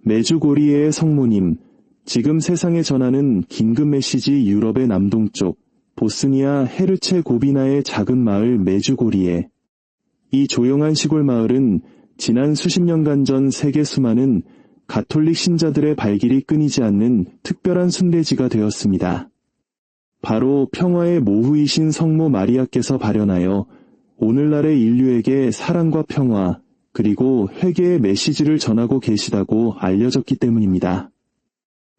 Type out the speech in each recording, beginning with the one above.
메주고리에의 성모님, 지금 세상에 전하는 긴급 메시지. 유럽의 남동쪽 보스니아 헤르체고비나의 작은 마을 메주고리에. 이 조용한 시골 마을은 지난 수십 년간 전 세계 수많은 가톨릭 신자들의 발길이 끊이지 않는 특별한 순례지가 되었습니다. 바로 평화의 모후이신 성모 마리아께서 발현하여 오늘날의 인류에게 사랑과 평화, 그리고 회개의 메시지를 전하고 계시다고 알려졌기 때문입니다.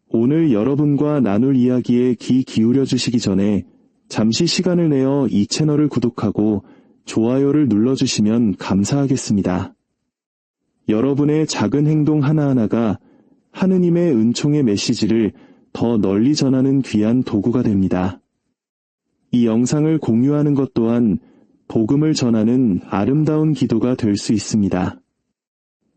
오늘 여러분과 나눌 이야기에 귀 기울여 주시기 전에 잠시 시간을 내어 이 채널을 구독하고 좋아요를 눌러주시면 감사하겠습니다. 여러분의 작은 행동 하나하나가 하느님의 은총의 메시지를 더 널리 전하는 귀한 도구가 됩니다. 이 영상을 공유하는 것 또한 복음을 전하는 아름다운 기도가 될 수 있습니다.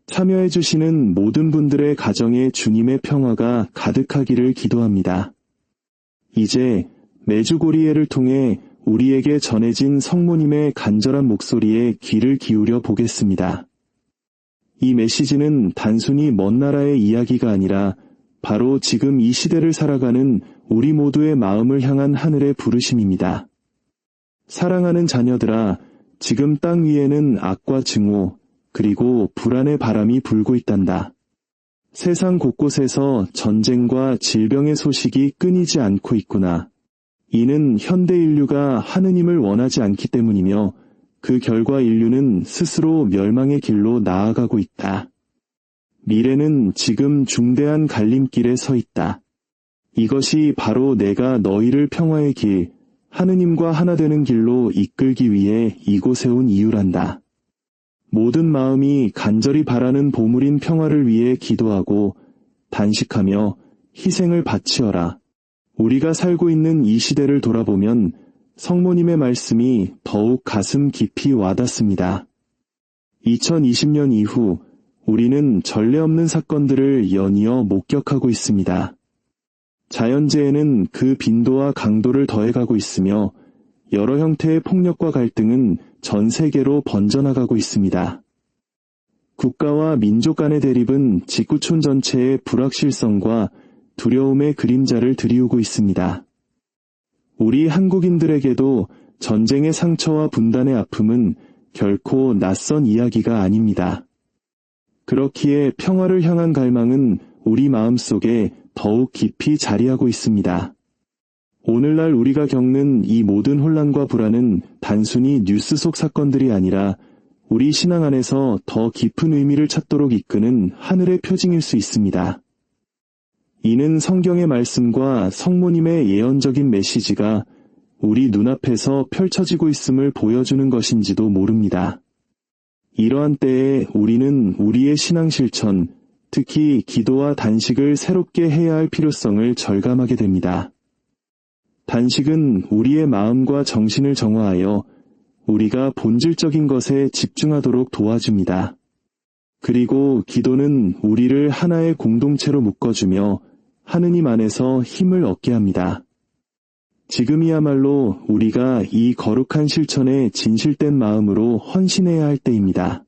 참여해주시는 모든 분들의 가정에 주님의 평화가 가득하기를 기도합니다. 이제 메주고리에를 통해 우리에게 전해진 성모님의 간절한 목소리에 귀를 기울여 보겠습니다. 이 메시지는 단순히 먼 나라의 이야기가 아니라 바로 지금 이 시대를 살아가는 우리 모두의 마음을 향한 하늘의 부르심입니다. 사랑하는 자녀들아, 지금 땅 위에는 악과 증오, 그리고 불안의 바람이 불고 있단다. 세상 곳곳에서 전쟁과 질병의 소식이 끊이지 않고 있구나. 이는 현대 인류가 하느님을 원하지 않기 때문이며 그 결과 인류는 스스로 멸망의 길로 나아가고 있다. 미래는 지금 중대한 갈림길에 서 있다. 이것이 바로 내가 너희를 평화의 길, 하느님과 하나 되는 길로 이끌기 위해 이곳에 온 이유란다. 모든 마음이 간절히 바라는 보물인 평화를 위해 기도하고 단식하며 희생을 바치어라. 우리가 살고 있는 이 시대를 돌아보면 성모님의 말씀이 더욱 가슴 깊이 와닿습니다. 2020년 이후 우리는 전례 없는 사건들을 연이어 목격하고 있습니다. 자연재해는 그 빈도와 강도를 더해가고 있으며 여러 형태의 폭력과 갈등은 전 세계로 번져나가고 있습니다. 국가와 민족 간의 대립은 지구촌 전체의 불확실성과 두려움의 그림자를 드리우고 있습니다. 우리 한국인들에게도 전쟁의 상처와 분단의 아픔은 결코 낯선 이야기가 아닙니다. 그렇기에 평화를 향한 갈망은 우리 마음속에 더욱 깊이 자리하고 있습니다. 오늘날 우리가 겪는 이 모든 혼란과 불안은 단순히 뉴스 속 사건들이 아니라 우리 신앙 안에서 더 깊은 의미를 찾도록 이끄는 하늘의 표징일 수 있습니다. 이는 성경의 말씀과 성모님의 예언적인 메시지가 우리 눈앞에서 펼쳐지고 있음을 보여주는 것인지도 모릅니다. 이러한 때에 우리는 우리의 신앙 실천, 특히 기도와 단식을 새롭게 해야 할 필요성을 절감하게 됩니다. 단식은 우리의 마음과 정신을 정화하여 우리가 본질적인 것에 집중하도록 도와줍니다. 그리고 기도는 우리를 하나의 공동체로 묶어주며 하느님 안에서 힘을 얻게 합니다. 지금이야말로 우리가 이 거룩한 실천에 진실된 마음으로 헌신해야 할 때입니다.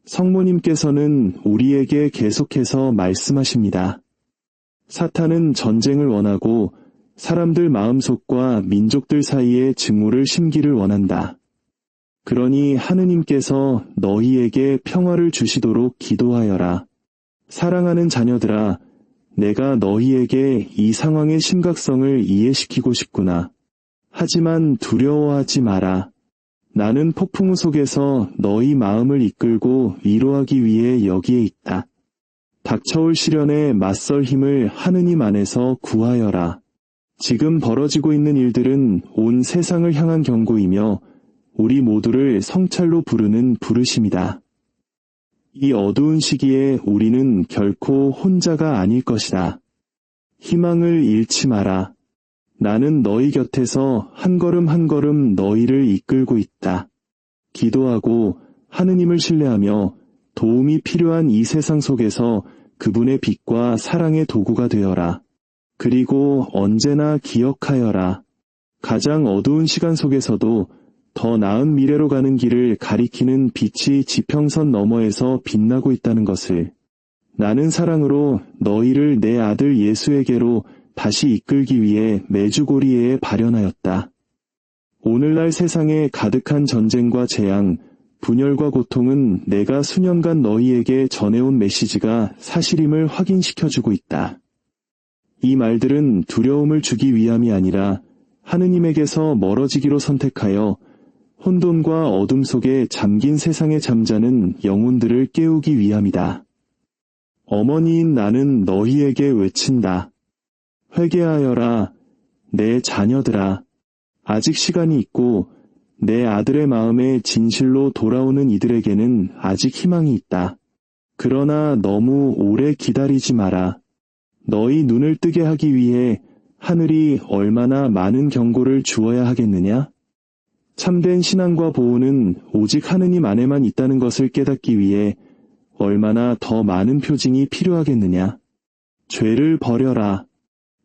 성모님께서는 우리에게 계속해서 말씀하십니다. 사탄은 전쟁을 원하고 사람들 마음속과 민족들 사이에 증오를 심기를 원한다. 그러니 하느님께서 너희에게 평화를 주시도록 기도하여라. 사랑하는 자녀들아, 내가 너희에게 이 상황의 심각성을 이해시키고 싶구나. 하지만 두려워하지 마라. 나는 폭풍우 속에서 너희 마음을 이끌고 위로하기 위해 여기에 있다. 닥쳐올 시련에 맞설 힘을 하느님 안에서 구하여라. 지금 벌어지고 있는 일들은 온 세상을 향한 경고이며 우리 모두를 성찰로 부르는 부르심이다. 이 어두운 시기에 우리는 결코 혼자가 아닐 것이다. 희망을 잃지 마라. 나는 너희 곁에서 한 걸음 한 걸음 너희를 이끌고 있다. 기도하고 하느님을 신뢰하며 도움이 필요한 이 세상 속에서 그분의 빛과 사랑의 도구가 되어라. 그리고 언제나 기억하여라. 가장 어두운 시간 속에서도 더 나은 미래로 가는 길을 가리키는 빛이 지평선 너머에서 빛나고 있다는 것을. 나는 사랑으로 너희를 내 아들 예수에게로 다시 이끌기 위해 메주고리에에 발현하였다. 오늘날 세상에 가득한 전쟁과 재앙, 분열과 고통은 내가 수년간 너희에게 전해온 메시지가 사실임을 확인시켜주고 있다. 이 말들은 두려움을 주기 위함이 아니라 하느님에게서 멀어지기로 선택하여 혼돈과 어둠 속에 잠긴 세상에 잠자는 영혼들을 깨우기 위함이다. 어머니인 나는 너희에게 외친다. 회개하여라, 내 자녀들아. 아직 시간이 있고 내 아들의 마음에 진실로 돌아오는 이들에게는 아직 희망이 있다. 그러나 너무 오래 기다리지 마라. 너희 눈을 뜨게 하기 위해 하늘이 얼마나 많은 경고를 주어야 하겠느냐? 참된 신앙과 보호는 오직 하느님 안에만 있다는 것을 깨닫기 위해 얼마나 더 많은 표징이 필요하겠느냐? 죄를 버려라.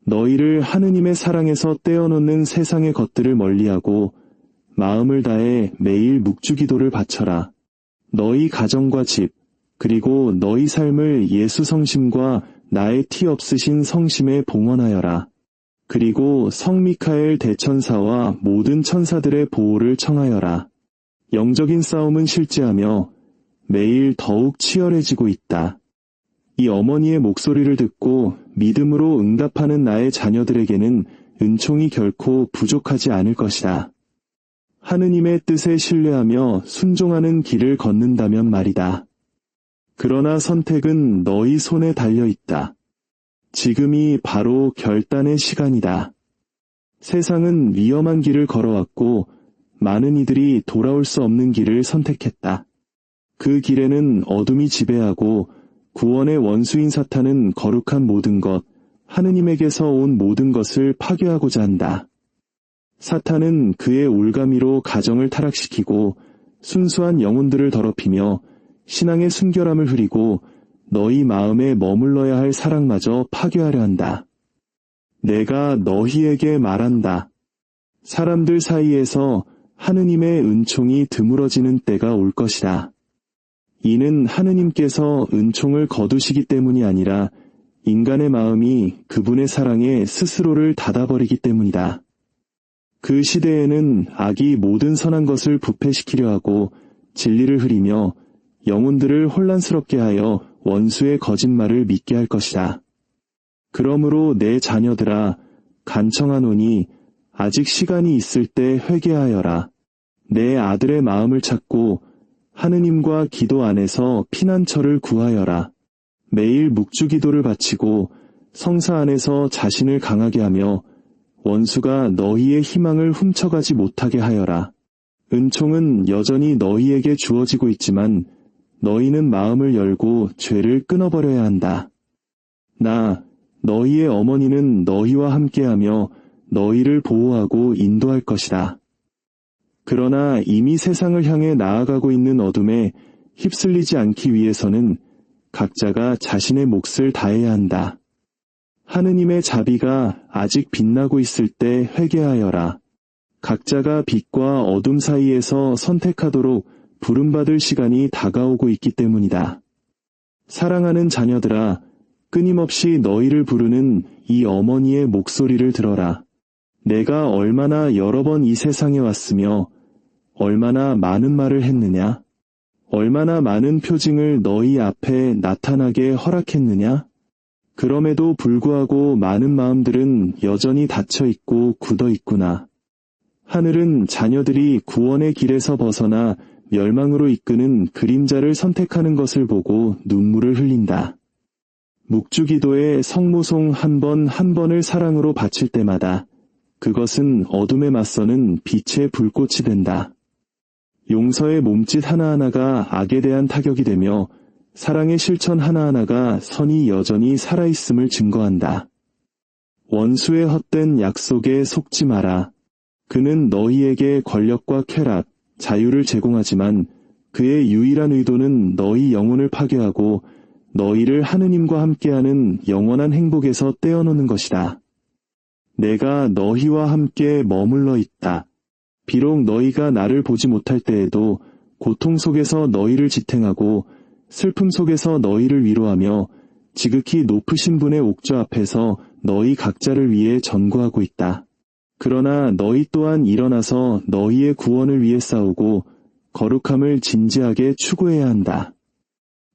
너희를 하느님의 사랑에서 떼어놓는 세상의 것들을 멀리하고 마음을 다해 매일 묵주기도를 바쳐라. 너희 가정과 집, 그리고 너희 삶을 예수 성심과 나의 티 없으신 성심에 봉헌하여라. 그리고 성 미카엘 대천사와 모든 천사들의 보호를 청하여라. 영적인 싸움은 실제하며 매일 더욱 치열해지고 있다. 이 어머니의 목소리를 듣고 믿음으로 응답하는 나의 자녀들에게는 은총이 결코 부족하지 않을 것이다. 하느님의 뜻에 신뢰하며 순종하는 길을 걷는다면 말이다. 그러나 선택은 너희 손에 달려 있다. 지금이 바로 결단의 시간이다. 세상은 위험한 길을 걸어왔고 많은 이들이 돌아올 수 없는 길을 선택했다. 그 길에는 어둠이 지배하고 구원의 원수인 사탄은 거룩한 모든 것, 하느님에게서 온 모든 것을 파괴하고자 한다. 사탄은 그의 올가미로 가정을 타락시키고 순수한 영혼들을 더럽히며 신앙의 순결함을 흐리고 너희 마음에 머물러야 할 사랑마저 파괴하려 한다. 내가 너희에게 말한다. 사람들 사이에서 하느님의 은총이 드물어지는 때가 올 것이다. 이는 하느님께서 은총을 거두시기 때문이 아니라 인간의 마음이 그분의 사랑에 스스로를 닫아버리기 때문이다. 그 시대에는 악이 모든 선한 것을 부패시키려 하고 진리를 흐리며 영혼들을 혼란스럽게 하여 원수의 거짓말을 믿게 할 것이다. 그러므로 내 자녀들아, 간청하노니 아직 시간이 있을 때 회개하여라. 내 아들의 마음을 찾고 하느님과 기도 안에서 피난처를 구하여라. 매일 묵주기도를 바치고 성사 안에서 자신을 강하게 하며 원수가 너희의 희망을 훔쳐가지 못하게 하여라. 은총은 여전히 너희에게 주어지고 있지만 너희는 마음을 열고 죄를 끊어버려야 한다. 나, 너희의 어머니는 너희와 함께하며 너희를 보호하고 인도할 것이다. 그러나 이미 세상을 향해 나아가고 있는 어둠에 휩쓸리지 않기 위해서는 각자가 자신의 몫을 다해야 한다. 하느님의 자비가 아직 빛나고 있을 때 회개하여라. 각자가 빛과 어둠 사이에서 선택하도록 부름받을 시간이 다가오고 있기 때문이다. 사랑하는 자녀들아, 끊임없이 너희를 부르는 이 어머니의 목소리를 들어라. 내가 얼마나 여러 번 이 세상에 왔으며 얼마나 많은 말을 했느냐? 얼마나 많은 표징을 너희 앞에 나타나게 허락했느냐? 그럼에도 불구하고 많은 마음들은 여전히 닫혀있고 굳어있구나. 하늘은 자녀들이 구원의 길에서 벗어나 멸망으로 이끄는 그림자를 선택하는 것을 보고 눈물을 흘린다. 묵주기도에 성모송 한 번 한 번을 사랑으로 바칠 때마다 그것은 어둠에 맞서는 빛의 불꽃이 된다. 용서의 몸짓 하나하나가 악에 대한 타격이 되며 사랑의 실천 하나하나가 선이 여전히 살아있음을 증거한다. 원수의 헛된 약속에 속지 마라. 그는 너희에게 권력과 쾌락, 자유를 제공하지만 그의 유일한 의도는 너희 영혼을 파괴하고 너희를 하느님과 함께하는 영원한 행복에서 떼어놓는 것이다. 내가 너희와 함께 머물러 있다. 비록 너희가 나를 보지 못할 때에도 고통 속에서 너희를 지탱하고 슬픔 속에서 너희를 위로하며 지극히 높으신 분의 옥좌 앞에서 너희 각자를 위해 전구하고 있다. 그러나 너희 또한 일어나서 너희의 구원을 위해 싸우고 거룩함을 진지하게 추구해야 한다.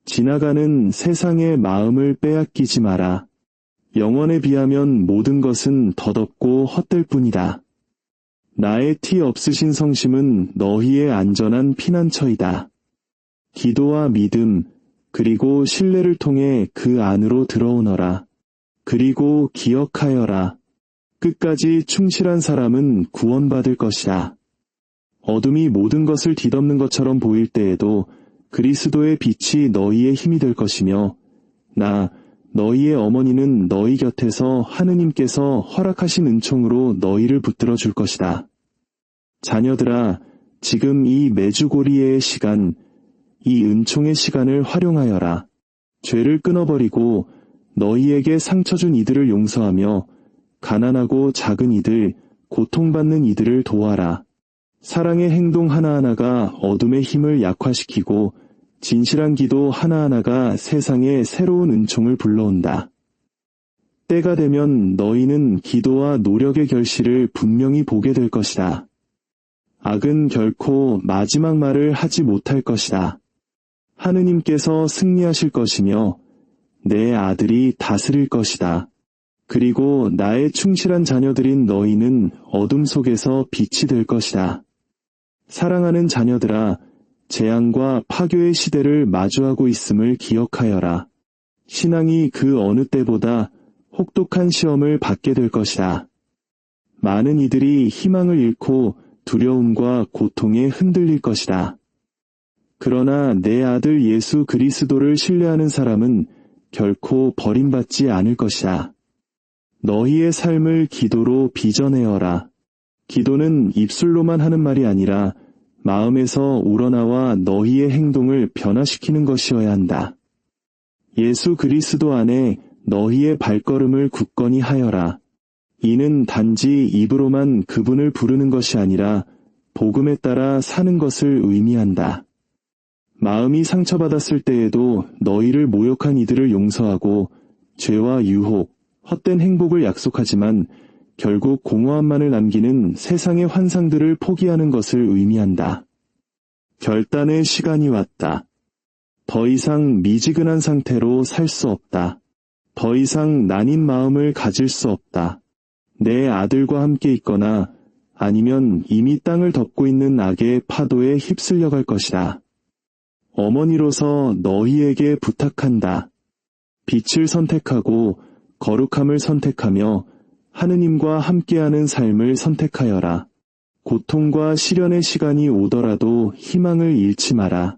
지나가는 세상의 마음을 빼앗기지 마라. 영원에 비하면 모든 것은 덧없고 헛될 뿐이다. 나의 티 없으신 성심은 너희의 안전한 피난처이다. 기도와 믿음, 그리고 신뢰를 통해 그 안으로 들어오너라. 그리고 기억하여라. 끝까지 충실한 사람은 구원받을 것이다. 어둠이 모든 것을 뒤덮는 것처럼 보일 때에도 그리스도의 빛이 너희의 힘이 될 것이며 너희의 어머니는 너희 곁에서 하느님께서 허락하신 은총으로 너희를 붙들어 줄 것이다. 자녀들아, 지금 이 메주고리에의 시간, 이 은총의 시간을 활용하여라. 죄를 끊어버리고 너희에게 상처 준 이들을 용서하며 가난하고 작은 이들, 고통받는 이들을 도와라. 사랑의 행동 하나하나가 어둠의 힘을 약화시키고 진실한 기도 하나하나가 세상에 새로운 은총을 불러온다. 때가 되면 너희는 기도와 노력의 결실을 분명히 보게 될 것이다. 악은 결코 마지막 말을 하지 못할 것이다. 하느님께서 승리하실 것이며 내 아들이 다스릴 것이다. 그리고 나의 충실한 자녀들인 너희는 어둠 속에서 빛이 될 것이다. 사랑하는 자녀들아, 재앙과 파교의 시대를 마주하고 있음을 기억하여라. 신앙이 그 어느 때보다 혹독한 시험을 받게 될 것이다. 많은 이들이 희망을 잃고 두려움과 고통에 흔들릴 것이다. 그러나 내 아들 예수 그리스도를 신뢰하는 사람은 결코 버림받지 않을 것이다. 너희의 삶을 기도로 빚어내어라. 기도는 입술로만 하는 말이 아니라 마음에서 우러나와 너희의 행동을 변화시키는 것이어야 한다. 예수 그리스도 안에 너희의 발걸음을 굳건히 하여라. 이는 단지 입으로만 그분을 부르는 것이 아니라 복음에 따라 사는 것을 의미한다. 마음이 상처받았을 때에도 너희를 모욕한 이들을 용서하고 죄와 유혹, 헛된 행복을 약속하지만 결국 공허함만을 남기는 세상의 환상들을 포기하는 것을 의미한다. 결단의 시간이 왔다. 더 이상 미지근한 상태로 살 수 없다. 더 이상 나뉜 마음을 가질 수 없다. 내 아들과 함께 있거나 아니면 이미 땅을 덮고 있는 악의 파도에 휩쓸려 갈 것이다. 어머니로서 너희에게 부탁한다. 빛을 선택하고 거룩함을 선택하며 하느님과 함께하는 삶을 선택하여라. 고통과 시련의 시간이 오더라도 희망을 잃지 마라.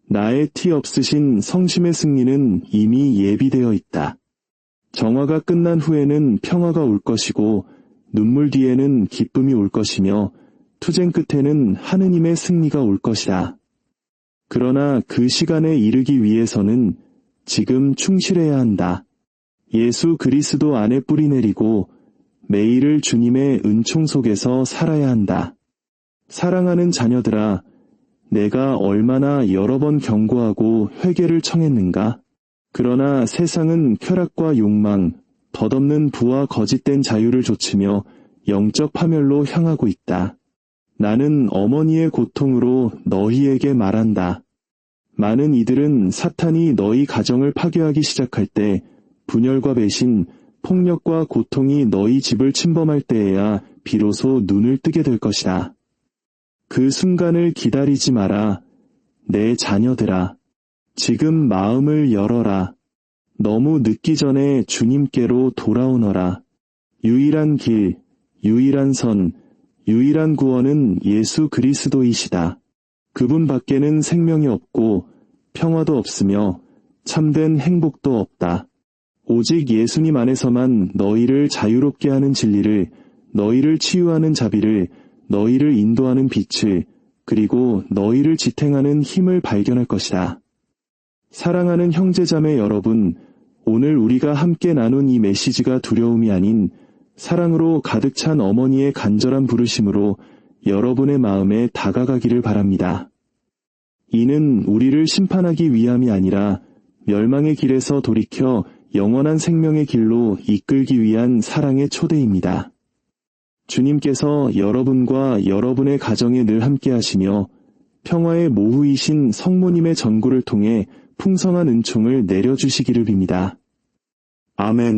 나의 티 없으신 성심의 승리는 이미 예비되어 있다. 정화가 끝난 후에는 평화가 올 것이고 눈물 뒤에는 기쁨이 올 것이며 투쟁 끝에는 하느님의 승리가 올 것이다. 그러나 그 시간에 이르기 위해서는 지금 충실해야 한다. 예수 그리스도 안에 뿌리내리고 매일을 주님의 은총 속에서 살아야 한다. 사랑하는 자녀들아, 내가 얼마나 여러 번 경고하고 회개를 청했는가? 그러나 세상은 쾌락과 욕망, 덧없는 부와 거짓된 자유를 좇으며 영적 파멸로 향하고 있다. 나는 어머니의 고통으로 너희에게 말한다. 많은 이들은 사탄이 너희 가정을 파괴하기 시작할 때 분열과 배신, 폭력과 고통이 너희 집을 침범할 때에야 비로소 눈을 뜨게 될 것이다. 그 순간을 기다리지 마라. 내 자녀들아, 지금 마음을 열어라. 너무 늦기 전에 주님께로 돌아오너라. 유일한 길, 유일한 선, 유일한 구원은 예수 그리스도이시다. 그분 밖에는 생명이 없고 평화도 없으며 참된 행복도 없다. 오직 예수님 안에서만 너희를 자유롭게 하는 진리를, 너희를 치유하는 자비를, 너희를 인도하는 빛을, 그리고 너희를 지탱하는 힘을 발견할 것이다. 사랑하는 형제자매 여러분, 오늘 우리가 함께 나눈 이 메시지가 두려움이 아닌 사랑으로 가득 찬 어머니의 간절한 부르심으로 여러분의 마음에 다가가기를 바랍니다. 이는 우리를 심판하기 위함이 아니라 멸망의 길에서 돌이켜 영원한 생명의 길로 이끌기 위한 사랑의 초대입니다. 주님께서 여러분과 여러분의 가정에 늘 함께 하시며 평화의 모후이신 성모님의 전구를 통해 풍성한 은총을 내려주시기를 빕니다. 아멘.